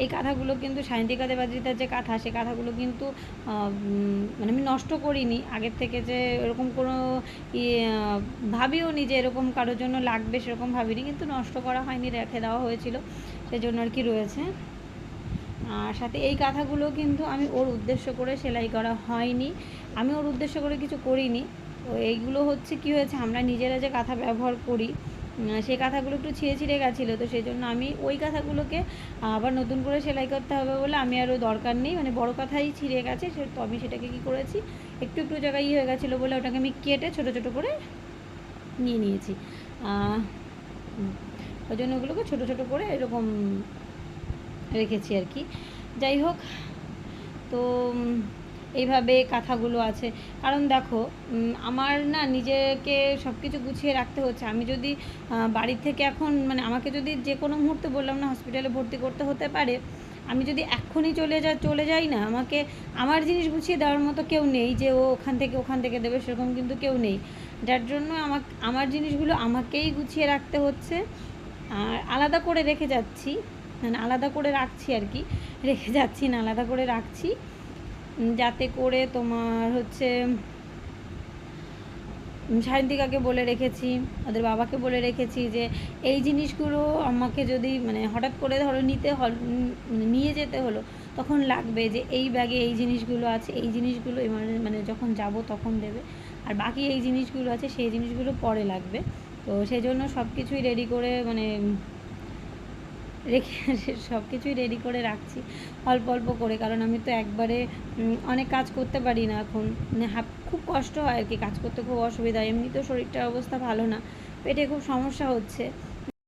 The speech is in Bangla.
এই কাঁথাগুলো কিন্তু সায়ন্তিকা দেবাদ্রিতার যে কাঁথা, সে কাঁথাগুলো কিন্তু মানে আমি নষ্ট করিনি আগের থেকে, যে এরকম কোনো ভাবিও নি যে এরকম কারোর জন্য লাগবে, সেরকম ভাবিনি, কিন্তু নষ্ট করা হয়নি, রেখে দেওয়া হয়েছিল, সেজন্য আর কি রয়েছে। আর সাথে এই কাঁথাগুলো কিন্তু আমি ওর উদ্দেশ্য করে সেলাই করা হয়নি, আমি ওর উদ্দেশ্য করে কিছু করিনি। তো এইগুলো হচ্ছে কি হয়েছে, আমরা নিজেরা যে কাঁথা ব্যবহার করি সেই কাঁথাগুলো একটু ছিঁড়ে ছিঁড়ে গেছিলো, তো সেই জন্য আমি ওই কাঁথাগুলোকে আবার নতুন করে সেলাই করতে হবে বলে আমি আরও দরকার নেই, মানে বড় কাঁথাই ছিঁড়ে গেছে, সে তো আমি সেটাকে কী করেছি, একটু একটু জায়গায় হয়ে গেছিলো বলে ওটাকে আমি কেটে ছোটো ছোটো করে নিয়ে নিয়েছি। ওই জন্য ওগুলোকে ছোটো ছোটো করে এরকম রেখেছি আর কি। যাই হোক, তো এইভাবে কাঁথাগুলো আছে। কারণ দেখো, আমার না নিজেকে সব কিছু গুছিয়ে রাখতে হচ্ছে। আমি যদি বাড়ির থেকে এখন, মানে আমাকে যদি যে কোনো মুহূর্তে, বললাম না হসপিটালে ভর্তি করতে হতে পারে, আমি যদি এক্ষুনি চলে যাই না, আমাকে আমার জিনিস গুছিয়ে দেওয়ার মতো কেউ নেই, যে ও ওখান থেকে দেবে, সেরকম কিন্তু কেউ নেই, যার জন্য আমার জিনিসগুলো আমাকেই গুছিয়ে রাখতে হচ্ছে। আর আলাদা করে রেখে যাচ্ছি, মানে আলাদা করে রাখছি আর কি, রেখে যাচ্ছি না, আলাদা করে রাখছি, যাতে করে তোমার হচ্ছে সায়ন্তিকাকে বলে রেখেছি, ওদের বাবাকে বলে রেখেছি যে এই জিনিসগুলো আমাকে যদি মানে হঠাৎ করে ধরো নিয়ে যেতে হলো, তখন লাগবে যে এই ব্যাগে এই জিনিসগুলো আছে, এই জিনিসগুলো মানে যখন যাব তখন দেবে, আর বাকি এই জিনিসগুলো আছে সেই জিনিসগুলো পরে লাগবে। তো সেই জন্য সব কিছুই রেডি করে, মানে রেখে সব কিছুই রেডি করে রাখছি অল্প অল্প করে, কারণ আমি তো একবারে অনেক কাজ করতে পারি না এখন, মানে খুব কষ্ট হয় আর কি, কাজ করতে খুব অসুবিধা, এমনিতেও শরীরটার অবস্থা ভালো না, পেটে খুব সমস্যা হচ্ছে,